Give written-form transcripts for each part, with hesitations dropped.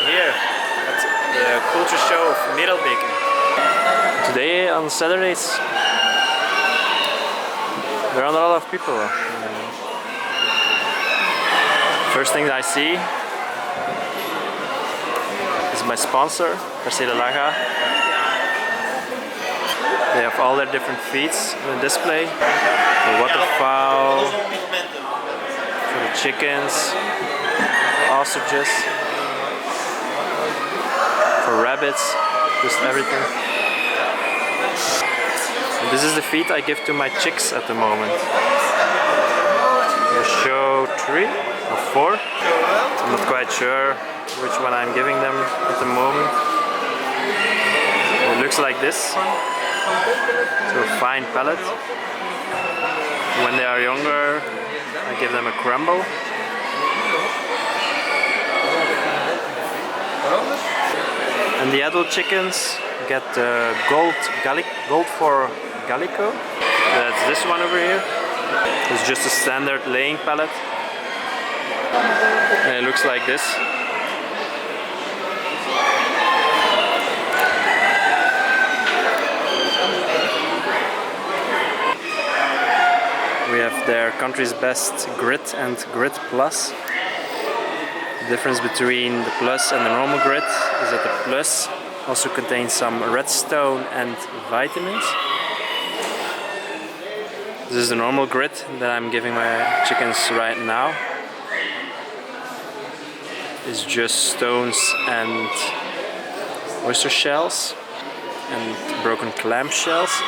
here at the Poultry show of Peking. Today on Saturdays there are not a lot of people. First thing I see is my sponsor, Versele Laga. They have all their different feeds on the display. For waterfowl, for the chickens, ostriches, for rabbits, just everything. And this is the feed I give to my chicks at the moment. I show 3 or 4. I'm not quite sure which one I'm giving them at the moment. It looks like this. So a fine pellet. When they are younger, I give them a crumble. And the adult chickens get gold for Gallico. That's this one over here. It's just a standard laying pellet. And it looks like this. We have their country's best grit and grit plus. The difference between the plus and the normal grit is that the plus also contains some redstone and vitamins. This is the normal grit that I'm giving my chickens right now. It's just stones and oyster shells and broken clam shells.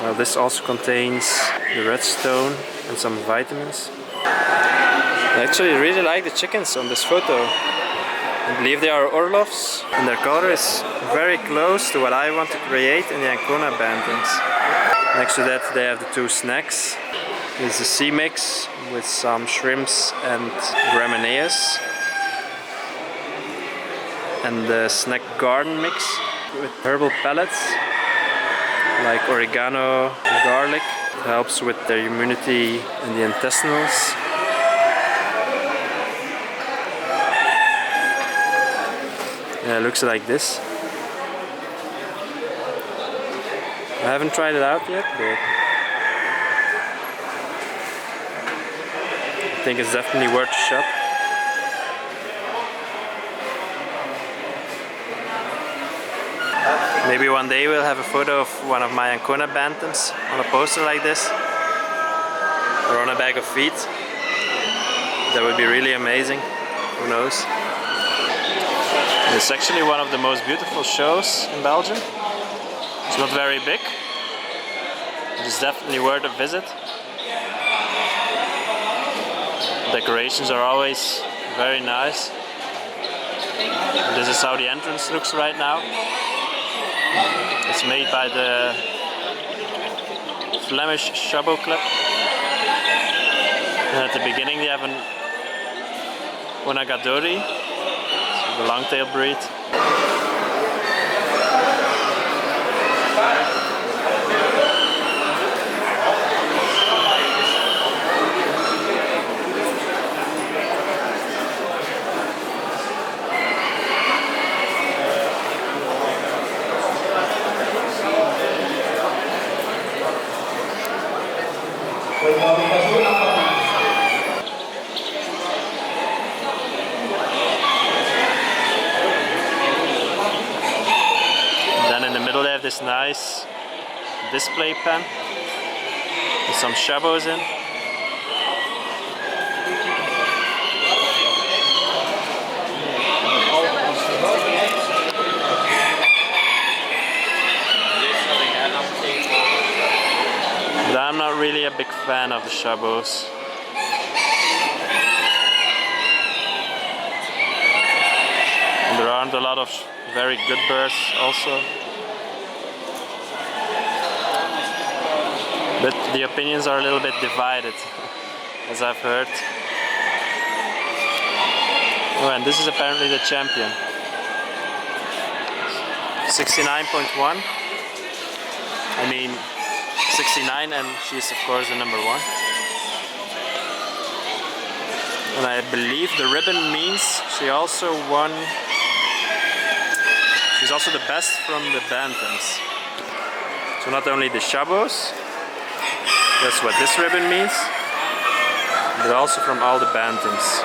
Well, this also contains the redstone and some vitamins. I actually really like the chickens on this photo. I believe they are Orlovs, and their color is very close to what I want to create in the Ancona bantams. Next to that they have the 2 snacks. There's a sea mix with some shrimps and gramineas. And the snack garden mix with herbal pellets like oregano and garlic. It helps with their immunity and the intestinals. Yeah, it looks like this. I haven't tried it out yet, but I think it's definitely worth a shot. Maybe one day we'll have a photo of one of my Ancona bantams on a poster like this, or on a bag of feed. That would be really amazing. Who knows? It's actually one of the most beautiful shows in Belgium. It's not very big. It's definitely worth a visit. Decorations are always very nice. And this is how the entrance looks right now. It's made by the Flemish Chabot Club. And at the beginning they have an Onagadori, the long-tail breed. This nice display pen with some chabots in. But I'm not really a big fan of the chabots. And there aren't a lot of very good birds also. But the opinions are a little bit divided, as I've heard. Oh, and this is apparently the champion. 69.1. I mean, 69, and she's of course the number 1. And I believe the ribbon means she's also the best from the bantams. So not only the shabos, that's what this ribbon means, but also from all the bantams.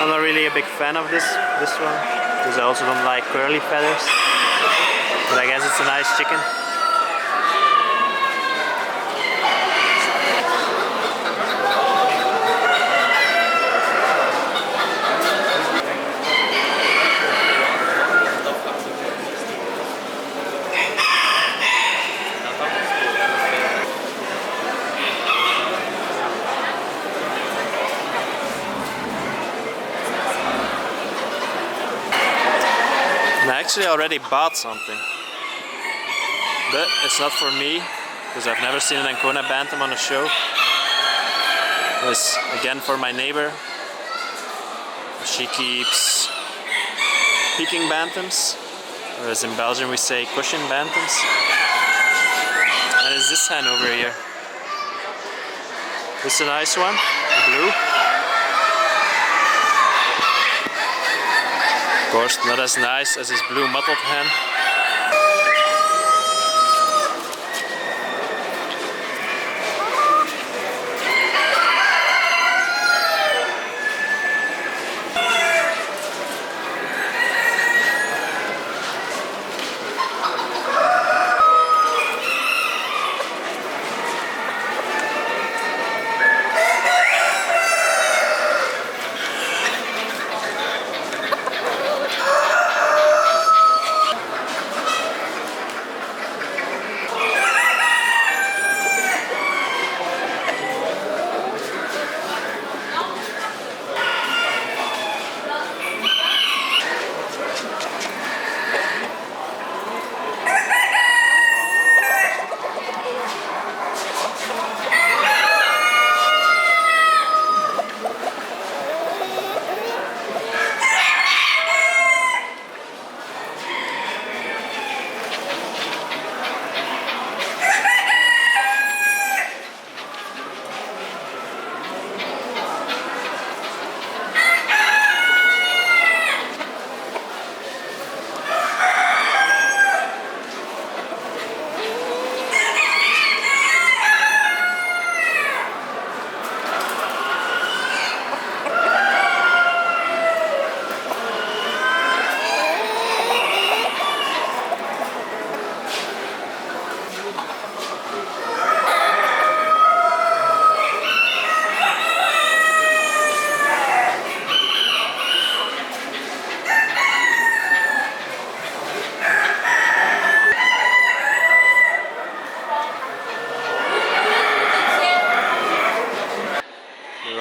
I'm not really a big fan of this one, because I also don't like curly feathers, but I guess it's a nice chicken. I actually already bought something, but it's not for me because I've never seen an Ancona bantam on a show. It was again for my neighbor. She keeps Peking bantams, or as in Belgium we say cushion bantams. And it's this hen over here. This is a nice one, blue. Of course, not as nice as his blue mottled hen.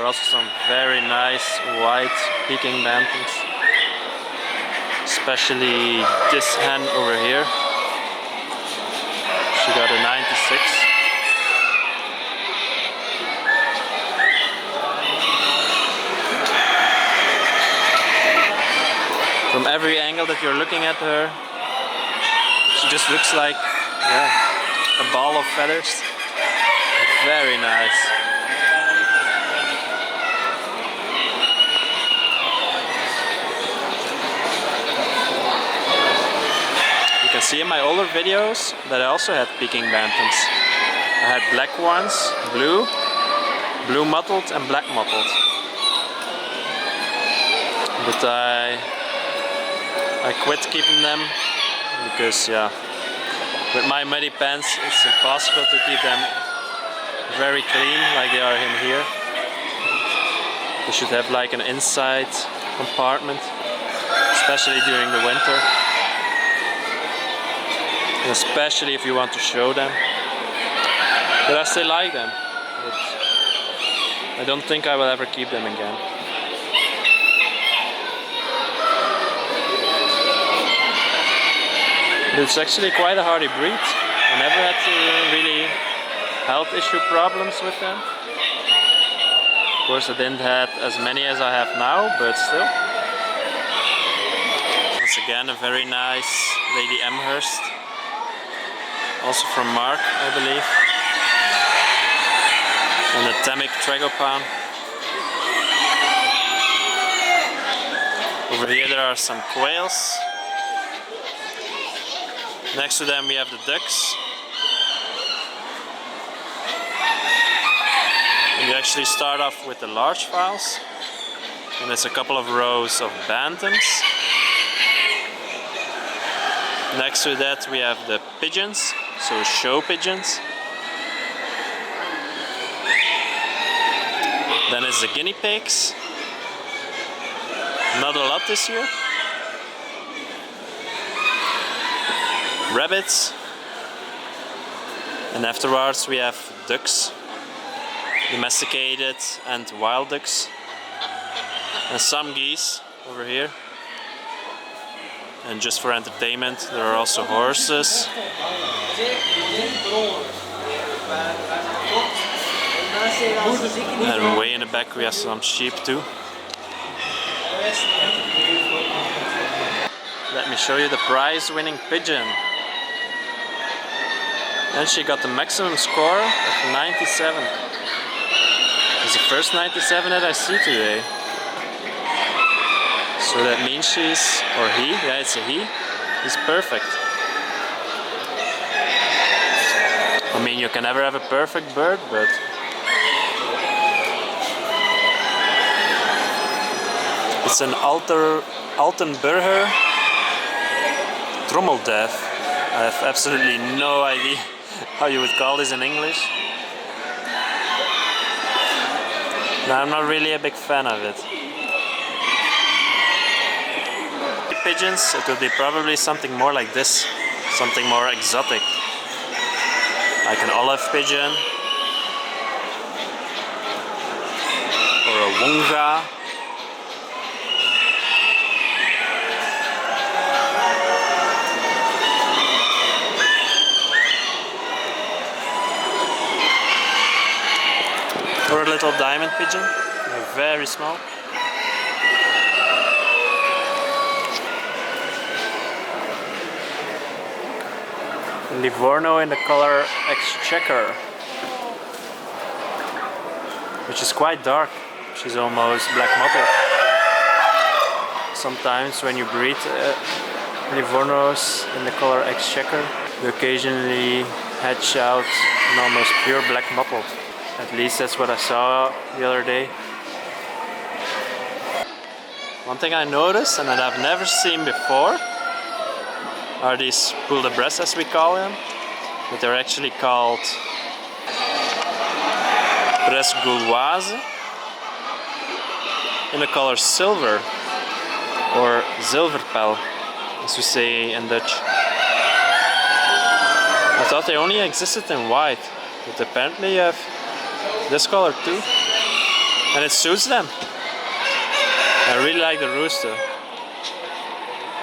Also some very nice white Peking bantams, especially this hen over here. She got a 96. From every angle that you're looking at her, she just looks like a ball of feathers. Very nice. You can see in my older videos that I also had Peking bantams. I had black ones, blue mottled and black mottled. But I quit keeping them because with my muddy pants it's impossible to keep them very clean like they are in here. They should have like an inside compartment, especially during the winter. And especially if you want to show them. But I still like them. But I don't think I will ever keep them again. But it's actually quite a hardy breed. I never had really health issue problems with them. Of course I didn't have as many as I have now, but still. Once again a very nice Lady Amherst. Also from Mark, I believe. And the Tamic tragopan. Over here there are some quails. Next to them we have the ducks. And we actually start off with the large fowls. And it's a couple of rows of bantams. Next to that we have the pigeons, so show pigeons. Then it's the guinea pigs. Not a lot this year. Rabbits. And afterwards we have ducks. Domesticated and wild ducks. And some geese over here. And just for entertainment there are also horses. And way in the back we have some sheep too. Let me show you the prize-winning pigeon. And she got the maximum score of 97. It's the first 97 that I see today. So that means she's, or he, yeah it's a he, he's perfect. I mean you can never have a perfect bird, but it's an Altenburger trommelduif. I have absolutely no idea how you would call this in English. No, I'm not really a big fan of it. Pigeons, it would be probably something more like this, something more exotic, like an olive pigeon or a wonga. Or a little diamond pigeon, they're very small. Livorno in the color Exchequer, which is quite dark. She's almost black mottled. Sometimes when you breed Livornos in the color Exchequer, you occasionally hatch out an almost pure black mottled. At least that's what I saw the other day. One thing I noticed and that I've never seen before are these poule de Bresse, as we call them, but they're actually called Bresse Gauloise in the color silver, or zilverpel, as we say in Dutch. I thought they only existed in white, but apparently you have this color too, and it suits them. I really like the rooster.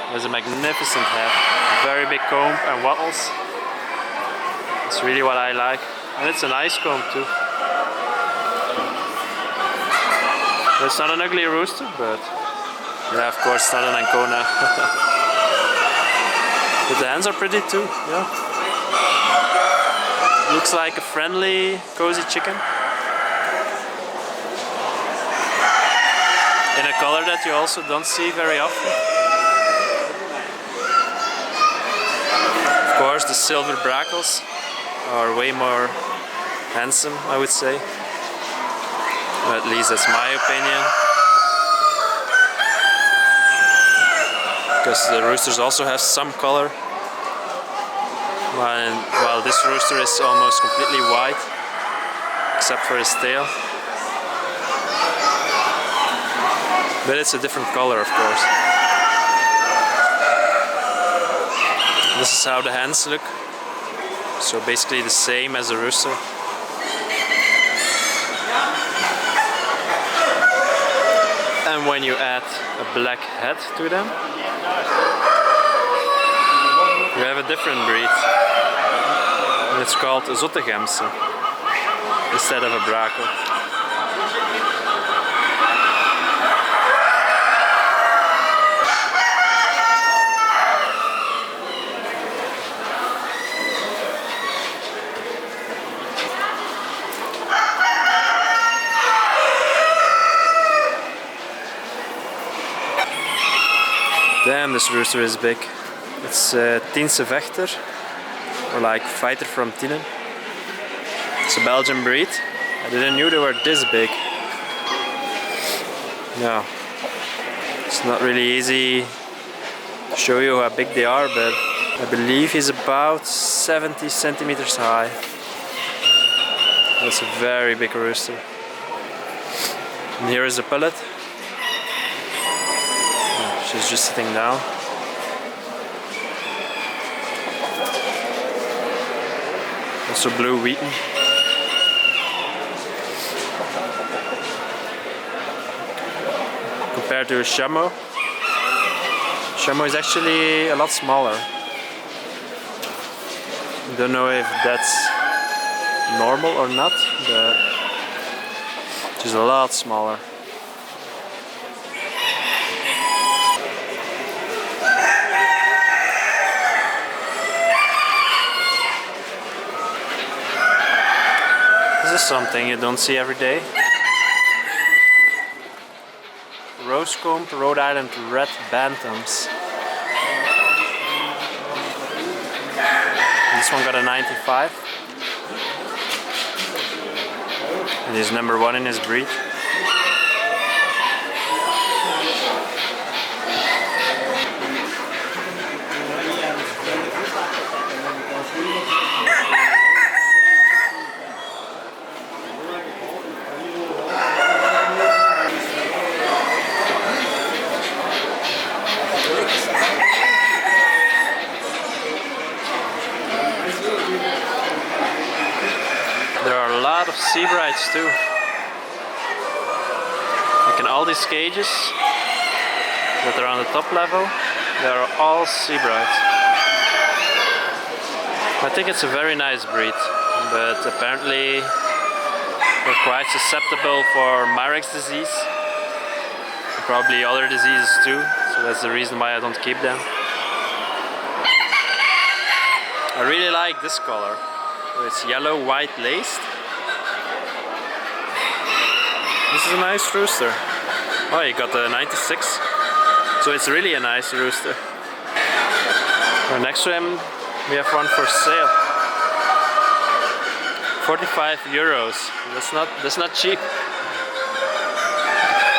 It has a magnificent head, very big comb and wattles. It's really what I like, and it's a nice comb too. It's not an ugly rooster, but yeah, of course, not an Ancona. But the hens are pretty too. Yeah, looks like a friendly, cozy chicken. In a color that you also don't see very often. Of course, the silver brackles are way more handsome, I would say. Or at least that's my opinion. Because the roosters also have some color. While this rooster is almost completely white, except for his tail. But it's a different color, of course. This is how the hens look. So basically the same as the rooster. And when you add a black head to them, you have a different breed. And it's called a Zottegemse instead of a brakel. Damn, this rooster is big. It's Tiense Vechter, or like fighter from Tienen. It's a Belgian breed. I didn't know they were this big. No, it's not really easy to show you how big they are, but I believe he's about 70 centimeters high. That's a very big rooster. And here is the pullet. She's just sitting down. Also blue wheaten. Compared to a chameau. Chameau is actually a lot smaller. Don't know if that's normal or not, but she's a lot smaller. This is something you don't see every day. Rose-combed Rhode Island red bantams. This one got a 95. And he's number 1 in his breed. Of Seabrights too. Like in all these cages that are on the top level, they are all Seabrights. I think it's a very nice breed, but apparently they're quite susceptible for Marek's disease and probably other diseases too, so that's the reason why I don't keep them. I really like this color. It's yellow, white laced. This is a nice rooster. Oh, he got the 96. So it's really a nice rooster. Well, next to him we have one for sale. 45 euros. That's not cheap.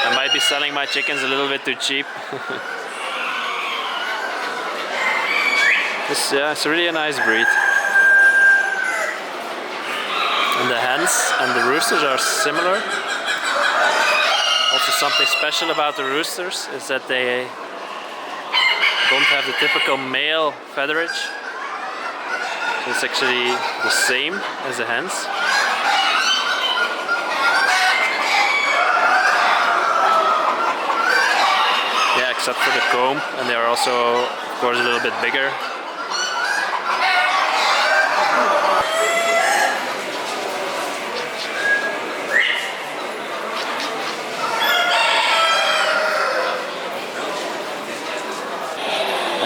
I might be selling my chickens a little bit too cheap. Yeah, it's really a nice breed. And the hens and the roosters are similar. Also, something special about the roosters is that they don't have the typical male featherage. So it's actually the same as the hens. Yeah, except for the comb, and they are also, of course, a little bit bigger.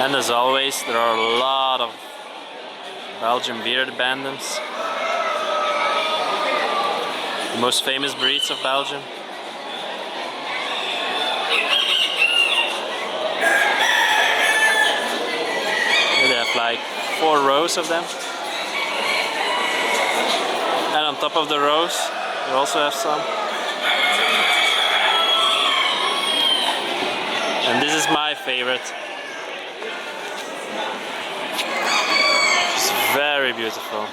And as always, there are a lot of Belgian bearded bantams. The most famous breeds of Belgium. Here they have like 4 rows of them. And on top of the rows, you also have some. And this is my favorite. Very beautiful.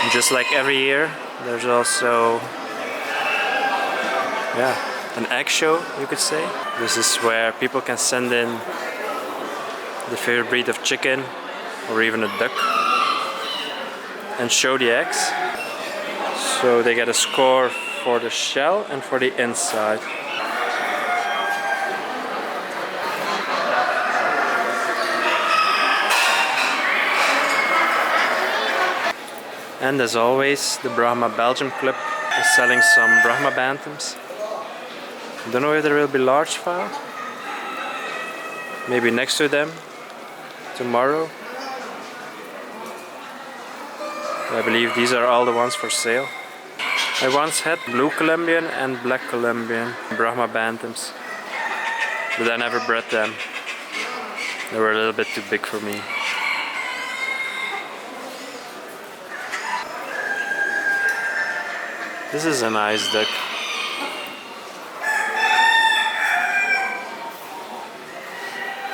And just like every year, there's also an egg show, you could say. This is where people can send in the favorite breed of chicken or even a duck and show the eggs. So they get a score for the shell and for the inside. And as always, the Brahma Belgian Club is selling some Brahma bantams. I don't know if there will be large found. Maybe next to them tomorrow. I believe these are all the ones for sale. I once had blue Colombian and black Colombian Brahma bantams, but I never bred them. They were a little bit too big for me. This is a nice duck.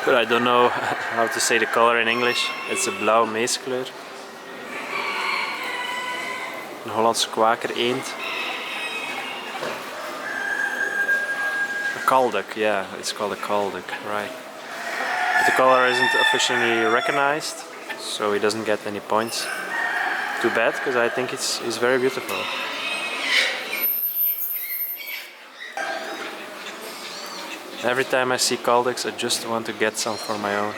But I don't know how to say the color in English. It's a blauw meeskleur. Een Hollandse kwaker eend. A kalduck, yeah, it's called a kalduck, right. But the color isn't officially recognized, so he doesn't get any points. Too bad, because I think it's very beautiful. Every time I see kalducks, I just want to get some for my own.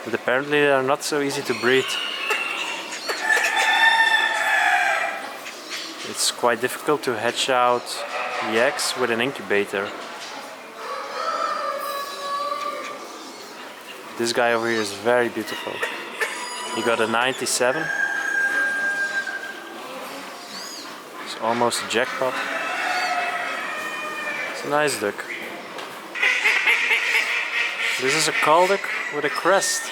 But apparently they are not so easy to breed. It's quite difficult to hatch out the eggs with an incubator. This guy over here is very beautiful. He got a 97. It's almost a jackpot. It's a nice duck. This is a kalduck with a crest.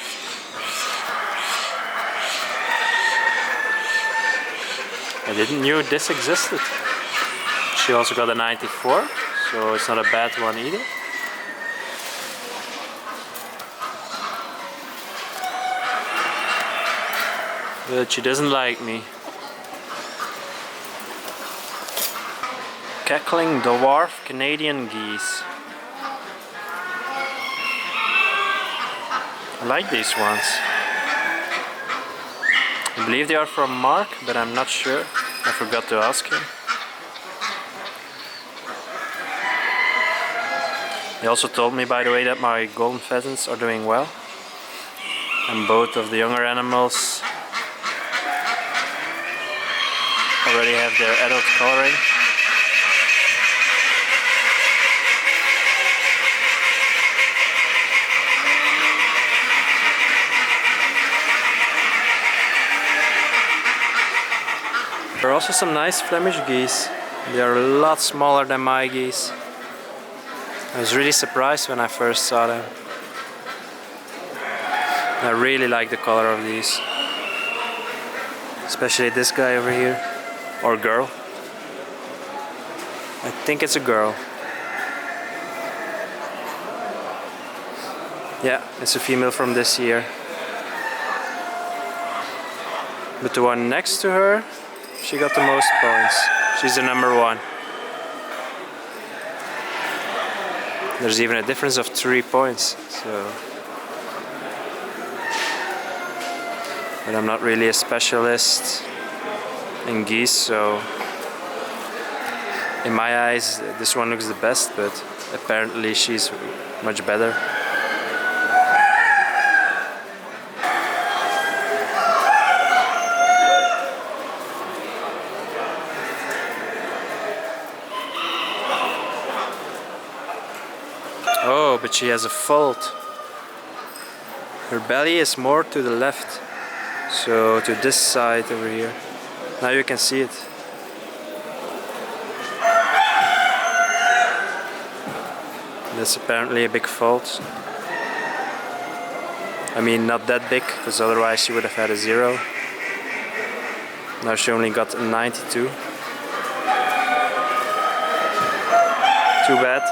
I didn't know this existed. She also got a 94, so it's not a bad one either. But she doesn't like me. Cackling dwarf Canadian geese. I like these ones. I believe they are from Mark, but I'm not sure. I forgot to ask him. He also told me, by the way, that my golden pheasants are doing well. And both of the younger animals already have their adult coloring. There are also some nice Flemish geese. They are a lot smaller than my geese. I was really surprised when I first saw them. I really like the color of these. Especially this guy over here. Or girl. I think it's a girl. Yeah, it's a female from this year. But the one next to her, she got the most points. She's the number one. There's even a difference of 3 points. So, but I'm not really a specialist in geese, so in my eyes this one looks the best, but apparently she's much better. Oh, but she has a fault. Her belly is more to the left, so to this side over here. Now you can see it. That's apparently a big fault. I mean, not that big, because otherwise she would have had a 0. Now she only got a 92. Too bad.